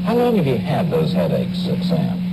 How long have you had those headaches, Sam?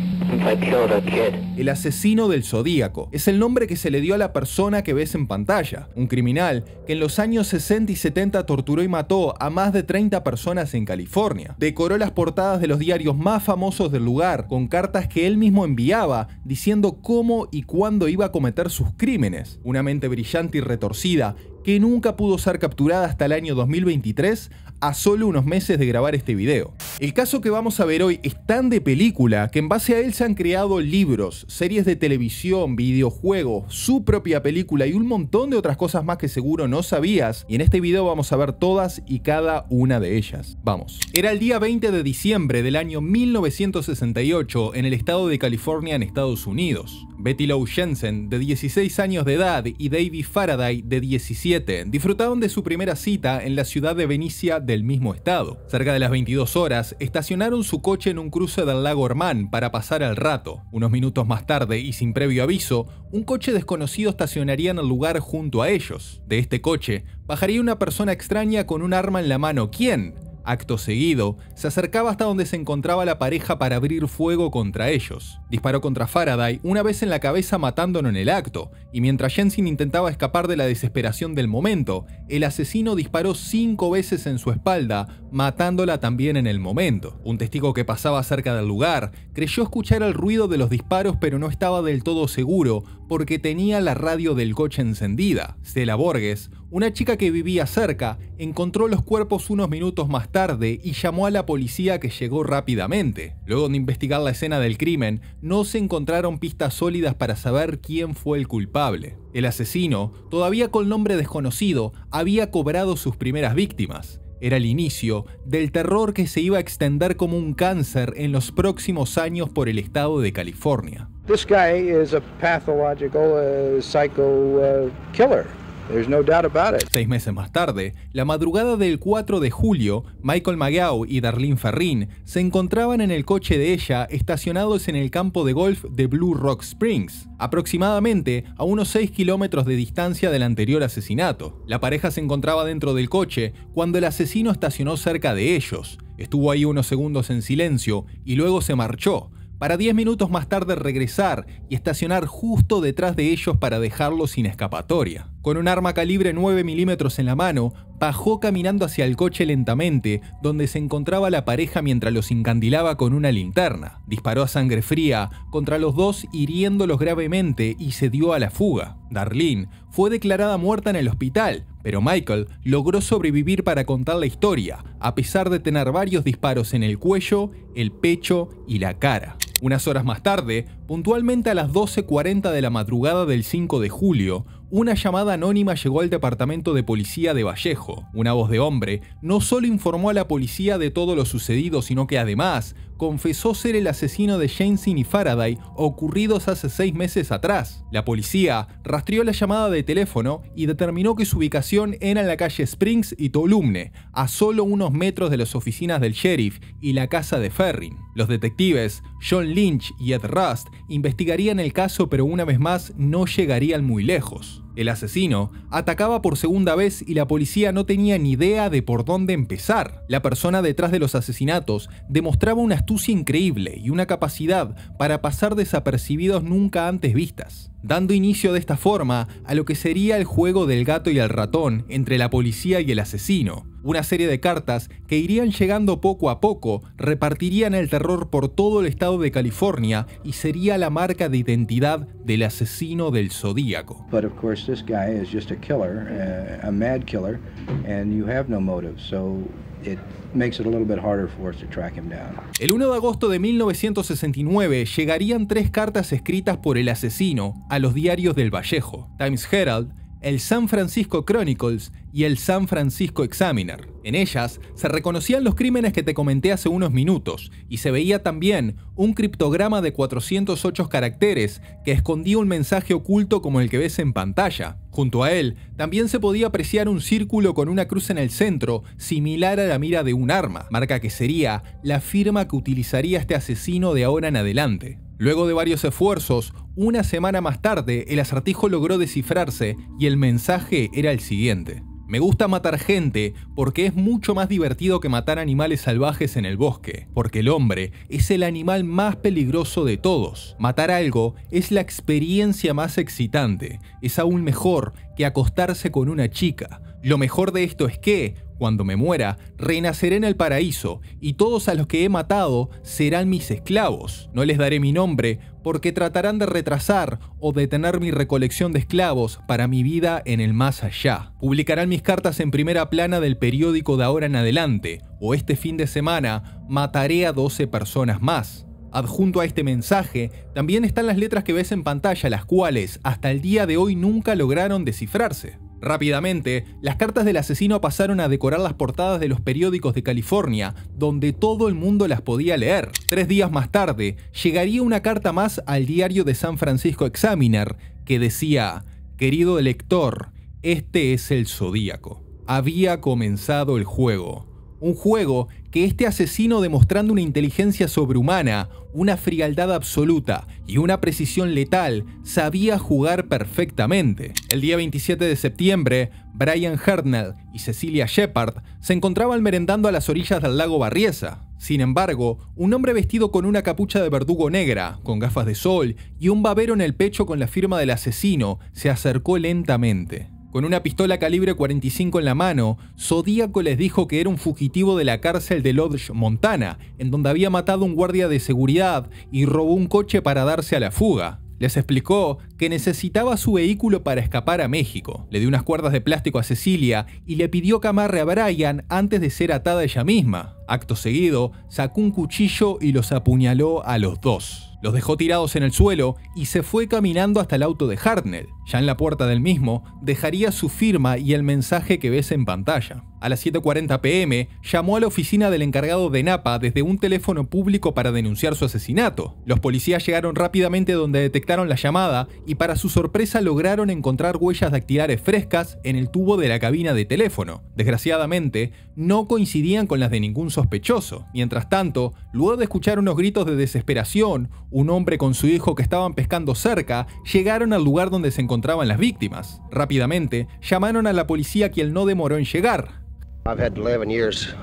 El asesino del Zodíaco es el nombre que se le dio a la persona que ves en pantalla, un criminal que en los años 60 y 70 torturó y mató a más de 30 personas en California. Decoró las portadas de los diarios más famosos del lugar con cartas que él mismo enviaba diciendo cómo y cuándo iba a cometer sus crímenes. Una mente brillante y retorcida que nunca pudo ser capturada hasta el año 2023, a solo unos meses de grabar este video. El caso que vamos a ver hoy es tan de película que en base a él se han creado libros, series de televisión, videojuegos, su propia película y un montón de otras cosas más que seguro no sabías, y en este video vamos a ver todas y cada una de ellas. Vamos. Era el día 20 de diciembre del año 1968 en el estado de California en Estados Unidos. Betty Lou Jensen, de 16 años de edad, y David Faraday, de 17, disfrutaron de su primera cita en la ciudad de Benicia del mismo estado. Cerca de las 22 horas, estacionaron su coche en un cruce del lago Herman para pasar el rato. Unos minutos más tarde, y sin previo aviso, un coche desconocido estacionaría en el lugar junto a ellos. De este coche, bajaría una persona extraña con un arma en la mano. ¿Quién? Acto seguido, se acercaba hasta donde se encontraba la pareja para abrir fuego contra ellos. Disparó contra Faraday una vez en la cabeza matándolo en el acto, y mientras Jensen intentaba escapar de la desesperación del momento, el asesino disparó 5 veces en su espalda, matándola también en el momento. Un testigo que pasaba cerca del lugar creyó escuchar el ruido de los disparos, pero no estaba del todo seguro porque tenía la radio del coche encendida. Stella Borges, una chica que vivía cerca, encontró los cuerpos unos minutos más tarde y llamó a la policía, que llegó rápidamente. Luego de investigar la escena del crimen, no se encontraron pistas sólidas para saber quién fue el culpable. El asesino, todavía con nombre desconocido, había cobrado sus primeras víctimas. Era el inicio del terror que se iba a extender como un cáncer en los próximos años por el estado de California. This guy is a pathological psycho killer. There's no doubt about it. 6 meses más tarde, la madrugada del 4 de julio, Michael McGough y Darlene Ferrin se encontraban en el coche de ella estacionados en el campo de golf de Blue Rock Springs, aproximadamente a unos 6 kilómetros de distancia del anterior asesinato. La pareja se encontraba dentro del coche cuando el asesino estacionó cerca de ellos. Estuvo ahí unos segundos en silencio y luego se marchó, para 10 minutos más tarde regresar y estacionar justo detrás de ellos para dejarlos sin escapatoria. Con un arma calibre 9 milímetros en la mano, bajó caminando hacia el coche lentamente, donde se encontraba la pareja mientras los encandilaba con una linterna. Disparó a sangre fría contra los dos, hiriéndolos gravemente, y se dio a la fuga. Darlene fue declarada muerta en el hospital, pero Michael logró sobrevivir para contar la historia, a pesar de tener varios disparos en el cuello, el pecho y la cara. Unas horas más tarde, puntualmente a las 12:40 de la madrugada del 5 de julio, una llamada anónima llegó al departamento de policía de Vallejo. Una voz de hombre no solo informó a la policía de todo lo sucedido, sino que además confesó ser el asesino de Jensen y Faraday, ocurridos hace 6 meses atrás. La policía rastreó la llamada de teléfono y determinó que su ubicación era en la calle Springs y Tolumne, a solo unos metros de las oficinas del sheriff y la casa de Ferrin. Los detectives John Lynch y Ed Rust investigarían el caso, pero una vez más no llegarían muy lejos. El asesino atacaba por segunda vez y la policía no tenía ni idea de por dónde empezar. La persona detrás de los asesinatos demostraba una astucia increíble y una capacidad para pasar desapercibidos nunca antes vistas, dando inicio de esta forma a lo que sería el juego del gato y el ratón entre la policía y el asesino. Una serie de cartas que irían llegando poco a poco repartirían el terror por todo el estado de California y sería la marca de identidad del asesino del Zodíaco. But of course this guy is just a killer, a mad killer, and you have no motive, so it makes it a little bit harder for us to track him down. El 1 de agosto de 1969 llegarían 3 cartas escritas por el asesino a los diarios del Vallejo, Times Herald, el San Francisco Chronicles y el San Francisco Examiner. En ellas se reconocían los crímenes que te comenté hace unos minutos y se veía también un criptograma de 408 caracteres que escondía un mensaje oculto como el que ves en pantalla. Junto a él también se podía apreciar un círculo con una cruz en el centro, similar a la mira de un arma, marca que sería la firma que utilizaría este asesino de ahora en adelante. Luego de varios esfuerzos, una semana más tarde, el acertijo logró descifrarse y el mensaje era el siguiente: Me gusta matar gente porque es mucho más divertido que matar animales salvajes en el bosque, porque el hombre es el animal más peligroso de todos. Matar algo es la experiencia más excitante, es aún mejor que acostarse con una chica. Lo mejor de esto es que, cuando me muera, renaceré en el paraíso y todos a los que he matado serán mis esclavos. No les daré mi nombre porque tratarán de retrasar o detener mi recolección de esclavos para mi vida en el más allá. Publicarán mis cartas en primera plana del periódico de ahora en adelante, o este fin de semana mataré a 12 personas más. Adjunto a este mensaje también están las letras que ves en pantalla, las cuales hasta el día de hoy nunca lograron descifrarse. Rápidamente, las cartas del asesino pasaron a decorar las portadas de los periódicos de California, donde todo el mundo las podía leer. 3 días más tarde, llegaría una carta más al diario de San Francisco Examiner, que decía: «Querido lector, este es el Zodíaco». Había comenzado el juego. Un juego que este asesino, demostrando una inteligencia sobrehumana, una frialdad absoluta y una precisión letal, sabía jugar perfectamente. El día 27 de septiembre, Brian Hartnell y Cecilia Shepard se encontraban merendando a las orillas del lago Barriesa. Sin embargo, un hombre vestido con una capucha de verdugo negra, con gafas de sol y un babero en el pecho con la firma del asesino, se acercó lentamente. Con una pistola calibre 45 en la mano, Zodíaco les dijo que era un fugitivo de la cárcel de Lodge, Montana, en donde había matado a un guardia de seguridad y robó un coche para darse a la fuga. Les explicó que necesitaba su vehículo para escapar a México. Le dio unas cuerdas de plástico a Cecilia y le pidió que amarre a Brian antes de ser atada ella misma. Acto seguido, sacó un cuchillo y los apuñaló a los dos. Los dejó tirados en el suelo y se fue caminando hasta el auto de Hartnell. Ya en la puerta del mismo, dejaría su firma y el mensaje que ves en pantalla. A las 7:40 p.m. llamó a la oficina del encargado de Napa desde un teléfono público para denunciar su asesinato. Los policías llegaron rápidamente donde detectaron la llamada y, para su sorpresa, lograron encontrar huellas dactilares frescas en el tubo de la cabina de teléfono. Desgraciadamente, no coincidían con las de ningún sospechoso. Mientras tanto, luego de escuchar unos gritos de desesperación, un hombre con su hijo que estaban pescando cerca llegaron al lugar donde se encontraban las víctimas. Rápidamente, llamaron a la policía, quien no demoró en llegar. I've had 11 years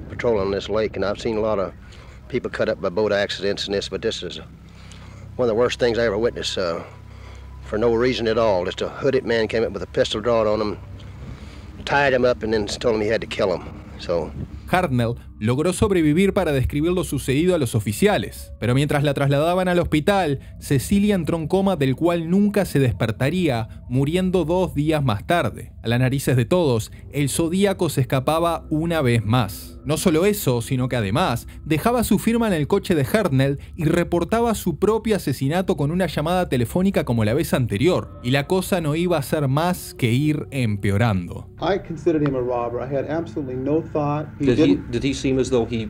patrolling this lake, and I've seen a lot of people cut up by boat accidents and this, but this is one of the worst things I ever witnessed, for no reason at all. Just a hooded man came up with a pistol drawn on him, tied him up, and then told him he had to kill him. So Hartnell logró sobrevivir para describir lo sucedido a los oficiales, pero mientras la trasladaban al hospital, Cecilia entró en coma del cual nunca se despertaría, muriendo 2 días más tarde. A las narices de todos, el Zodíaco se escapaba una vez más. No solo eso, sino que además dejaba su firma en el coche de Hartnell y reportaba su propio asesinato con una llamada telefónica como la vez anterior, y la cosa no iba a ser más que ir empeorando. I considered him a robber. I had absolutely no thought. Did he seem as though he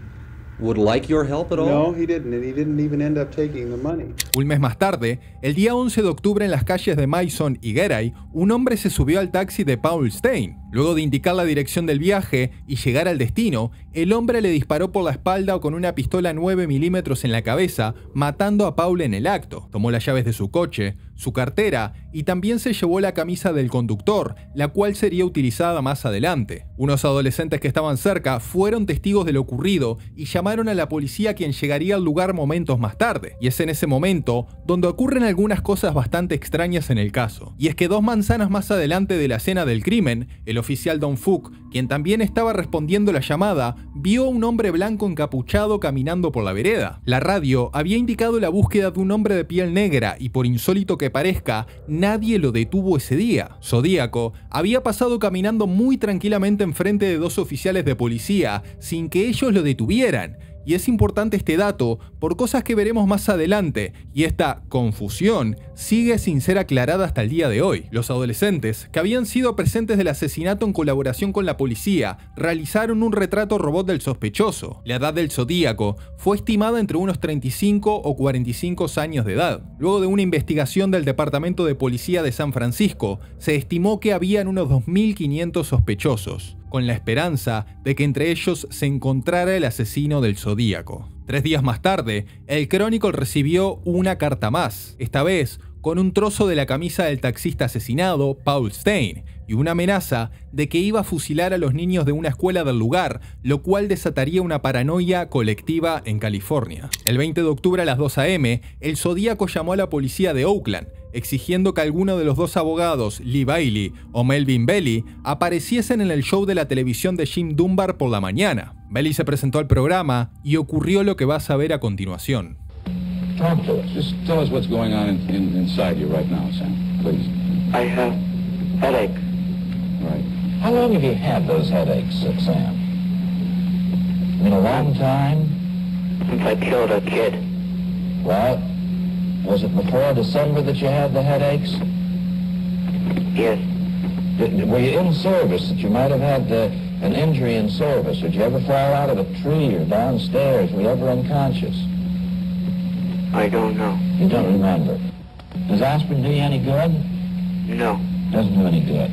would like your help at all? No, he didn't, and he didn't even end up taking the money. Un mes más tarde, el día 11 de octubre en las calles de Mason y Geray, un hombre se subió al taxi de Paul Stein. Luego de indicar la dirección del viaje y llegar al destino, el hombre le disparó por la espalda con una pistola 9 milímetros en la cabeza, matando a Paul en el acto. Tomó las llaves de su coche, su cartera y también se llevó la camisa del conductor, la cual sería utilizada más adelante. Unos adolescentes que estaban cerca fueron testigos de lo ocurrido y llamaron a la policía, quien llegaría al lugar momentos más tarde. Y es en ese momento donde ocurren algunas cosas bastante extrañas en el caso. Y es que 2 manzanas más adelante de la escena del crimen, el oficial Don Fook, quien también estaba respondiendo la llamada, vio a un hombre blanco encapuchado caminando por la vereda. La radio había indicado la búsqueda de un hombre de piel negra y, por insólito que parezca, nadie lo detuvo ese día. Zodíaco había pasado caminando muy tranquilamente enfrente de 2 oficiales de policía sin que ellos lo detuvieran. Y es importante este dato por cosas que veremos más adelante, y esta confusión sigue sin ser aclarada hasta el día de hoy. Los adolescentes, que habían sido presentes del asesinato en colaboración con la policía, realizaron un retrato robot del sospechoso. La edad del Zodíaco fue estimada entre unos 35 o 45 años de edad. Luego de una investigación del Departamento de Policía de San Francisco, se estimó que habían unos 2.500 sospechosos, con la esperanza de que entre ellos se encontrara el asesino del Zodíaco. 3 días más tarde, el Chronicle recibió una carta más, esta vez con un trozo de la camisa del taxista asesinado, Paul Stine, y una amenaza de que iba a fusilar a los niños de una escuela del lugar, lo cual desataría una paranoia colectiva en California. El 20 de octubre a las 2 a.m., el Zodíaco llamó a la policía de Oakland, exigiendo que alguno de los dos abogados, Lee Bailey o Melvin Belli, apareciesen en el show de la televisión de Jim Dunbar por la mañana. Belli se presentó al programa y ocurrió lo que vas a ver a continuación. Talk to us. Just tell us what's going on inside you right now, Sam, please. I have headache. Right. How long have you had those headaches, Sam? Been a long time? Since I killed a kid. Well, was it before December that you had the headaches? Yes. Were you in service that you might have had an injury in service? Did you ever fall out of a tree or downstairs? Were you ever unconscious? I don't know. You don't remember. Does aspirin do you any good? No. Doesn't do any good.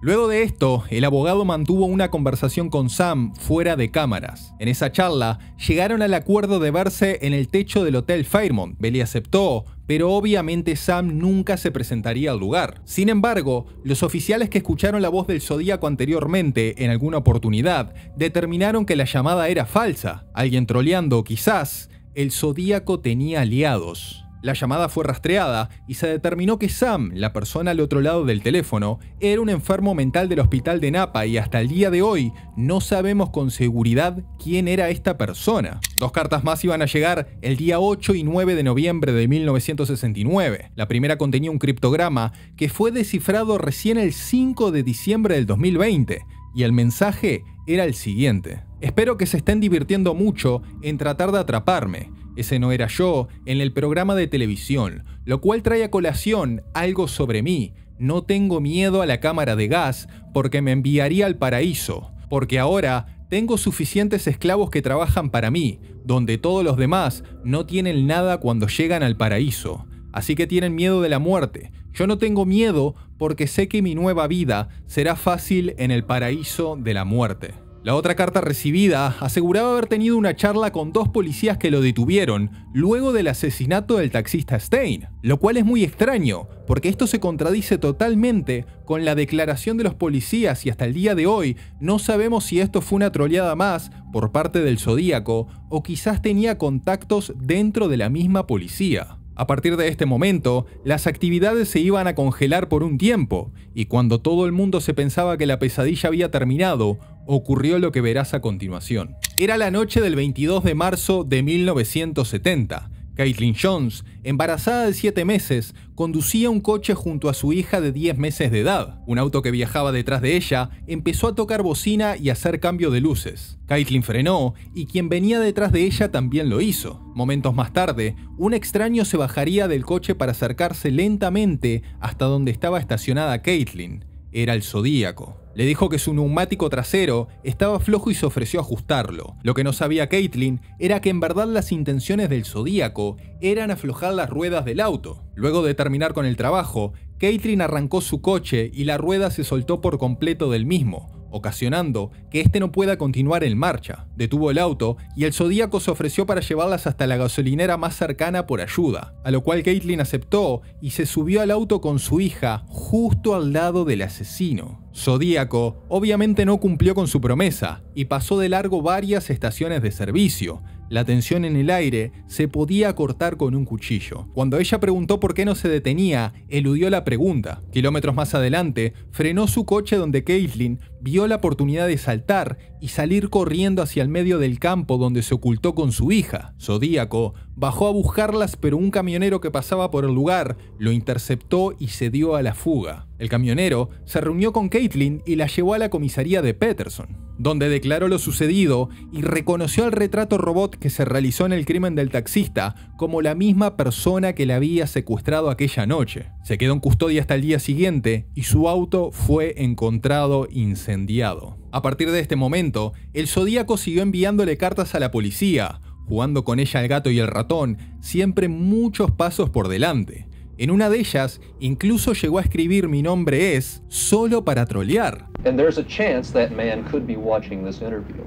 Luego de esto, el abogado mantuvo una conversación con Sam fuera de cámaras. En esa charla, llegaron al acuerdo de verse en el techo del Hotel Fairmont. Belli aceptó, pero obviamente Sam nunca se presentaría al lugar. Sin embargo, los oficiales que escucharon la voz del Zodíaco anteriormente en alguna oportunidad determinaron que la llamada era falsa. Alguien troleando, quizás. El Zodíaco tenía aliados. La llamada fue rastreada y se determinó que Sam, la persona al otro lado del teléfono, era un enfermo mental del hospital de Napa y hasta el día de hoy no sabemos con seguridad quién era esta persona. Dos cartas más iban a llegar el día 8 y 9 de noviembre de 1969. La primera contenía un criptograma que fue descifrado recién el 5 de diciembre del 2020 y el mensaje era el siguiente: espero que se estén divirtiendo mucho en tratar de atraparme. Ese no era yo en el programa de televisión, lo cual trae a colación algo sobre mí. No tengo miedo a la cámara de gas porque me enviaría al paraíso, porque ahora tengo suficientes esclavos que trabajan para mí, donde todos los demás no tienen nada cuando llegan al paraíso. Así que tienen miedo de la muerte. Yo no tengo miedo porque sé que mi nueva vida será fácil en el paraíso de la muerte. La otra carta recibida aseguraba haber tenido una charla con dos policías que lo detuvieron luego del asesinato del taxista Stine, lo cual es muy extraño, porque esto se contradice totalmente con la declaración de los policías y hasta el día de hoy no sabemos si esto fue una troleada más por parte del Zodíaco o quizás tenía contactos dentro de la misma policía. A partir de este momento, las actividades se iban a congelar por un tiempo, y cuando todo el mundo se pensaba que la pesadilla había terminado, ocurrió lo que verás a continuación. Era la noche del 22 de marzo de 1970. Caitlin Jones, embarazada de 7 meses, conducía un coche junto a su hija de 10 meses de edad. Un auto que viajaba detrás de ella empezó a tocar bocina y hacer cambio de luces. Caitlin frenó y quien venía detrás de ella también lo hizo. Momentos más tarde, un extraño se bajaría del coche para acercarse lentamente hasta donde estaba estacionada Caitlin. Era el Zodíaco. Le dijo que su neumático trasero estaba flojo y se ofreció a ajustarlo. Lo que no sabía Caitlin era que en verdad las intenciones del Zodíaco eran aflojar las ruedas del auto. Luego de terminar con el trabajo, Caitlin arrancó su coche y la rueda se soltó por completo del mismo, ocasionando que este no pueda continuar en marcha. Detuvo el auto y el Zodíaco se ofreció para llevarlas hasta la gasolinera más cercana por ayuda, a lo cual Caitlin aceptó y se subió al auto con su hija justo al lado del asesino. Zodíaco obviamente no cumplió con su promesa y pasó de largo varias estaciones de servicio. La tensión en el aire se podía cortar con un cuchillo. Cuando ella preguntó por qué no se detenía, eludió la pregunta. Kilómetros más adelante, frenó su coche donde Caitlin vio la oportunidad de saltar y salir corriendo hacia el medio del campo donde se ocultó con su hija. Zodíaco bajó a buscarlas, pero un camionero que pasaba por el lugar lo interceptó y se dio a la fuga. El camionero se reunió con Caitlin y la llevó a la comisaría de Peterson, donde declaró lo sucedido y reconoció al retrato robot que se realizó en el crimen del taxista como la misma persona que la había secuestrado aquella noche. Se quedó en custodia hasta el día siguiente y su auto fue encontrado incendiado. A partir de este momento, el Zodíaco siguió enviándole cartas a la policía, jugando con ella el gato y el ratón, siempre muchos pasos por delante. En una de ellas, incluso llegó a escribir "mi nombre es" solo para trolear. And there's a chance that man could be watching this interview.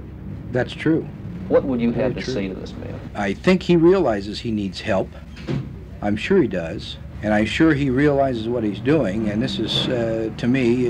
That's true. What would you have Very to true. say to this man? I think he realizes he needs help. I'm sure he does. And I'm sure he realizes what he's doing, and this is, to me,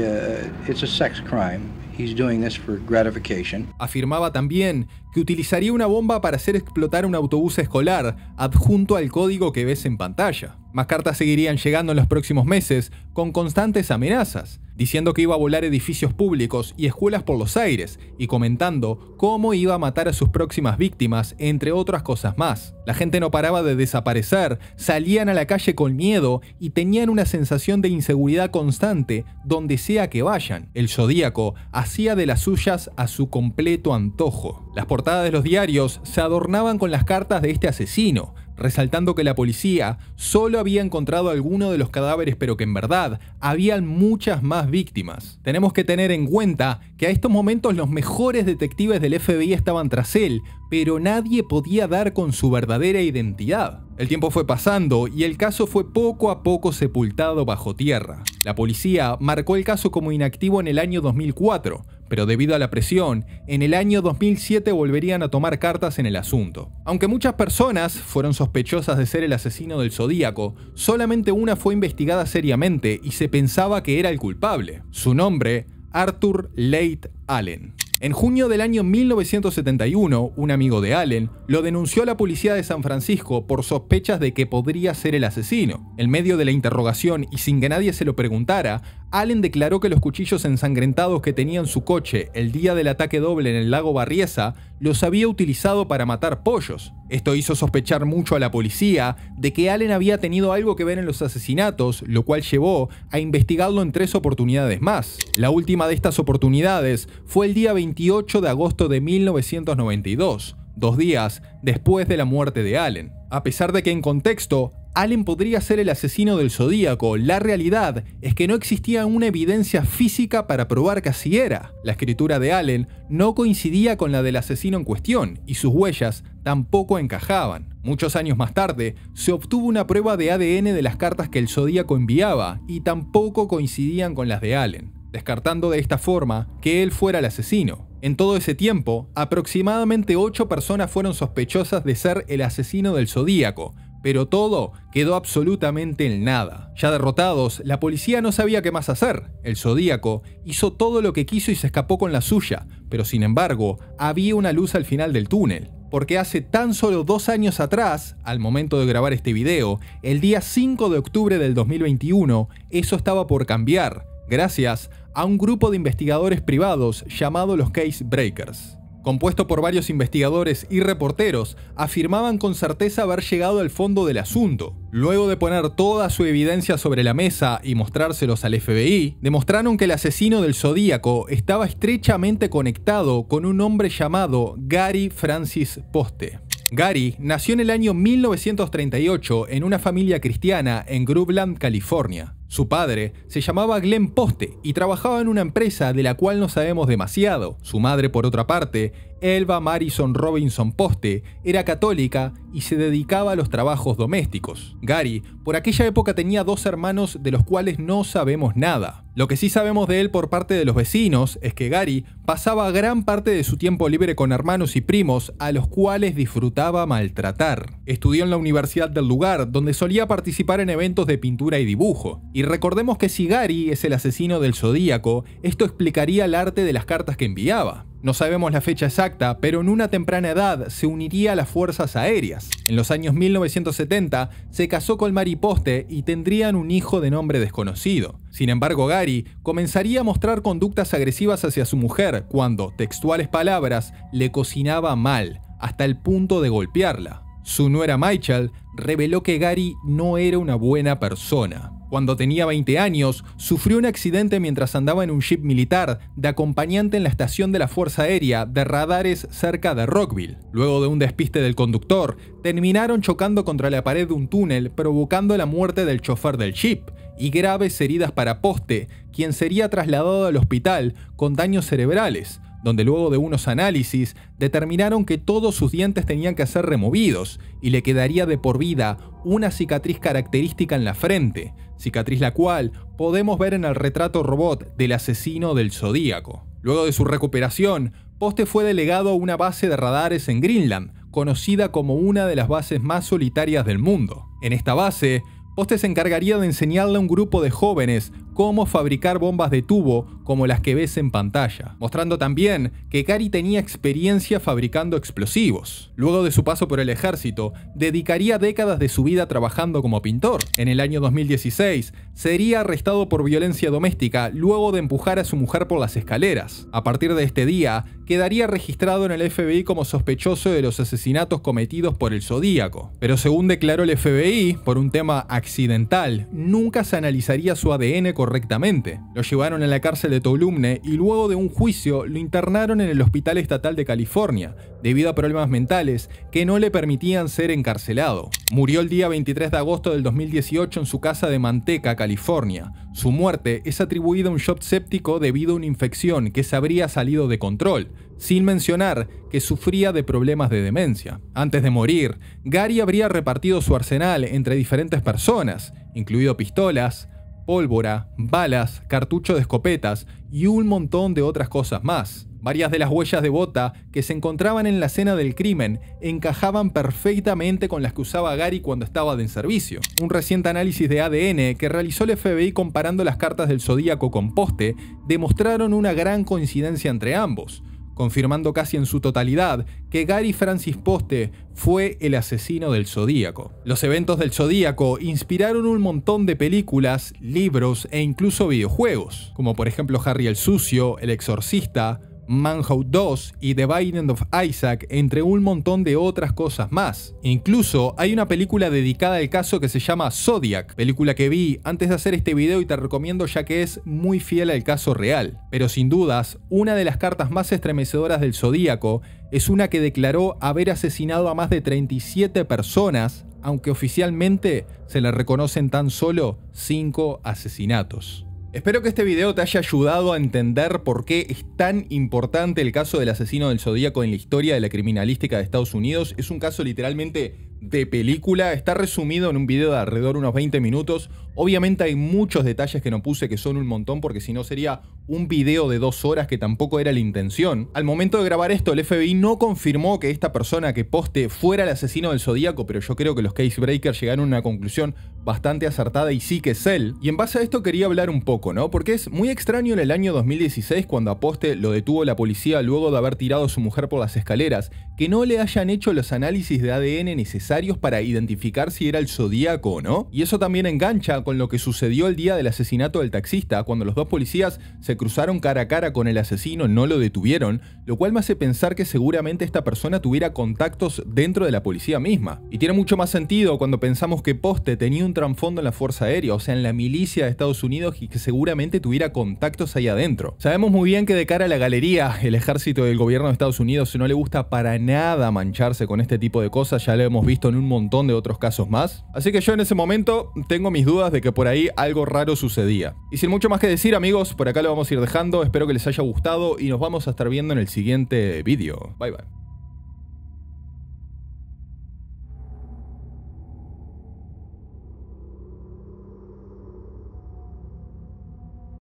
it's a sex crime. He's doing this for gratification. Afirmaba también que utilizaría una bomba para hacer explotar un autobús escolar adjunto al código que ves en pantalla. Más cartas seguirían llegando en los próximos meses con constantes amenazas, diciendo que iba a volar edificios públicos y escuelas por los aires y comentando cómo iba a matar a sus próximas víctimas, entre otras cosas más. La gente no paraba de desaparecer, salían a la calle con miedo y tenían una sensación de inseguridad constante donde sea que vayan. El Zodíaco hacía de las suyas a su completo antojo. Las portadas de los diarios se adornaban con las cartas de este asesino, resaltando que la policía solo había encontrado algunos de los cadáveres, pero que en verdad habían muchas más víctimas. Tenemos que tener en cuenta que a estos momentos los mejores detectives del FBI estaban tras él, pero nadie podía dar con su verdadera identidad. El tiempo fue pasando y el caso fue poco a poco sepultado bajo tierra. La policía marcó el caso como inactivo en el año 2004, pero debido a la presión, en el año 2007 volverían a tomar cartas en el asunto. Aunque muchas personas fueron sospechosas de ser el asesino del Zodíaco, solamente una fue investigada seriamente y se pensaba que era el culpable. Su nombre, Arthur Leigh Allen. En junio del año 1971, un amigo de Allen lo denunció a la policía de San Francisco por sospechas de que podría ser el asesino. En medio de la interrogación y sin que nadie se lo preguntara, Allen declaró que los cuchillos ensangrentados que tenía en su coche el día del ataque doble en el lago Barriesa los había utilizado para matar pollos. Esto hizo sospechar mucho a la policía de que Allen había tenido algo que ver en los asesinatos, lo cual llevó a investigarlo en 3 oportunidades más. La última de estas oportunidades fue el día 28 de agosto de 1992, 2 días después de la muerte de Allen. A pesar de que en contexto, Allen podría ser el asesino del Zodíaco, la realidad es que no existía una evidencia física para probar que así era. La escritura de Allen no coincidía con la del asesino en cuestión y sus huellas tampoco encajaban. Muchos años más tarde, se obtuvo una prueba de ADN de las cartas que el Zodíaco enviaba y tampoco coincidían con las de Allen, descartando de esta forma que él fuera el asesino. En todo ese tiempo, aproximadamente 8 personas fueron sospechosas de ser el asesino del Zodíaco, pero todo quedó absolutamente en nada. Ya derrotados, la policía no sabía qué más hacer. El Zodíaco hizo todo lo que quiso y se escapó con la suya, pero sin embargo, había una luz al final del túnel. Porque hace tan solo 2 años atrás, al momento de grabar este video, el día 5 de octubre del 2021, eso estaba por cambiar, gracias a un grupo de investigadores privados llamado los Case Breakers. Compuesto por varios investigadores y reporteros, afirmaban con certeza haber llegado al fondo del asunto. Luego de poner toda su evidencia sobre la mesa y mostrárselos al FBI, demostraron que el asesino del Zodíaco estaba estrechamente conectado con un hombre llamado Gary Francis Poste. Gary nació en el año 1938 en una familia cristiana en Groveland, California. Su padre se llamaba Glenn Poste y trabajaba en una empresa de la cual no sabemos demasiado. Su madre, por otra parte, Elva Marison Robinson Poste, era católica y se dedicaba a los trabajos domésticos. Gary, por aquella época, tenía 2 hermanos de los cuales no sabemos nada. Lo que sí sabemos de él por parte de los vecinos es que Gary pasaba gran parte de su tiempo libre con hermanos y primos a los cuales disfrutaba maltratar. Estudió en la universidad del lugar, donde solía participar en eventos de pintura y dibujo. Y recordemos que si Gary es el asesino del Zodíaco, esto explicaría el arte de las cartas que enviaba. No sabemos la fecha exacta, pero en una temprana edad se uniría a las fuerzas aéreas. En los años 1970 se casó con Mary Poste y tendrían un hijo de nombre desconocido. Sin embargo, Gary comenzaría a mostrar conductas agresivas hacia su mujer cuando, textuales palabras, le cocinaba mal, hasta el punto de golpearla. Su nuera Michael reveló que Gary no era una buena persona. Cuando tenía 20 años, sufrió un accidente mientras andaba en un jeep militar de acompañante en la estación de la Fuerza Aérea de radares cerca de Rockville. Luego de un despiste del conductor, terminaron chocando contra la pared de un túnel, provocando la muerte del chofer del jeep y graves heridas para Poste, quien sería trasladado al hospital con daños cerebrales, donde luego de unos análisis determinaron que todos sus dientes tenían que ser removidos y le quedaría de por vida una cicatriz característica en la frente, cicatriz la cual podemos ver en el retrato robot del asesino del Zodíaco. Luego de su recuperación, Poste fue delegado a una base de radares en Greenland, conocida como una de las bases más solitarias del mundo. En esta base, Poste se encargaría de enseñarle a un grupo de jóvenes cómo fabricar bombas de tubo como las que ves en pantalla, mostrando también que Gary tenía experiencia fabricando explosivos. Luego de su paso por el ejército, dedicaría décadas de su vida trabajando como pintor. En el año 2016, sería arrestado por violencia doméstica luego de empujar a su mujer por las escaleras. A partir de este día, quedaría registrado en el FBI como sospechoso de los asesinatos cometidos por el Zodíaco. Pero según declaró el FBI, por un tema accidental, nunca se analizaría su ADN correctamente. Lo llevaron a la cárcel de Tuolumne y luego de un juicio lo internaron en el Hospital Estatal de California, debido a problemas mentales que no le permitían ser encarcelado. Murió el día 23 de agosto del 2018 en su casa de Manteca, California. Su muerte es atribuida a un shock séptico debido a una infección que se habría salido de control, sin mencionar que sufría de problemas de demencia. Antes de morir, Gary habría repartido su arsenal entre diferentes personas, incluido pistolas, pólvora, balas, cartuchos de escopetas y un montón de otras cosas más. Varias de las huellas de bota que se encontraban en la escena del crimen encajaban perfectamente con las que usaba Gary cuando estaba en servicio. Un reciente análisis de ADN que realizó el FBI comparando las cartas del Zodíaco con Poste demostraron una gran coincidencia entre ambos, confirmando casi en su totalidad que Gary Francis Poste fue el asesino del Zodíaco. Los eventos del Zodíaco inspiraron un montón de películas, libros e incluso videojuegos, como por ejemplo Harry el Sucio, El Exorcista, Manhunt 2 y The Binding of Isaac, entre un montón de otras cosas más. Incluso hay una película dedicada al caso que se llama Zodiac, película que vi antes de hacer este video y te recomiendo ya que es muy fiel al caso real. Pero sin dudas, una de las cartas más estremecedoras del Zodíaco es una que declaró haber asesinado a más de 37 personas, aunque oficialmente se le reconocen tan solo 5 asesinatos. Espero que este video te haya ayudado a entender por qué es tan importante el caso del asesino del Zodíaco en la historia de la criminalística de Estados Unidos. Es un caso literalmente de película, está resumido en un video de alrededor de unos 20 minutos. Obviamente hay muchos detalles que no puse, que son un montón, porque si no sería un video de 2 horas, que tampoco era la intención. Al momento de grabar esto, el FBI no confirmó que esta persona que Poste fuera el asesino del Zodíaco, pero yo creo que los Casebreakers llegaron a una conclusión bastante acertada y sí que es él. Y en base a esto quería hablar un poco, ¿no? Porque es muy extraño en el año 2016, cuando a Poste lo detuvo la policía luego de haber tirado a su mujer por las escaleras, que no le hayan hecho los análisis de ADN necesarios para identificar si era el Zodíaco o no. Y eso también engancha con lo que sucedió el día del asesinato del taxista, cuando los dos policías se cruzaron cara a cara con el asesino, no lo detuvieron, lo cual me hace pensar que seguramente esta persona tuviera contactos dentro de la policía misma. Y tiene mucho más sentido cuando pensamos que Poste tenía un trasfondo en la Fuerza Aérea, o sea, en la milicia de Estados Unidos, y que seguramente tuviera contactos ahí adentro. Sabemos muy bien que de cara a la galería, el ejército del gobierno de Estados Unidos no le gusta para nada mancharse con este tipo de cosas, ya lo hemos visto en un montón de otros casos más. Así que yo en ese momento tengo mis dudas de que por ahí algo raro sucedía. Y sin mucho más que decir, amigos, por acá lo vamos a ir dejando. Espero que les haya gustado y nos vamos a estar viendo en el siguiente vídeo. Bye bye.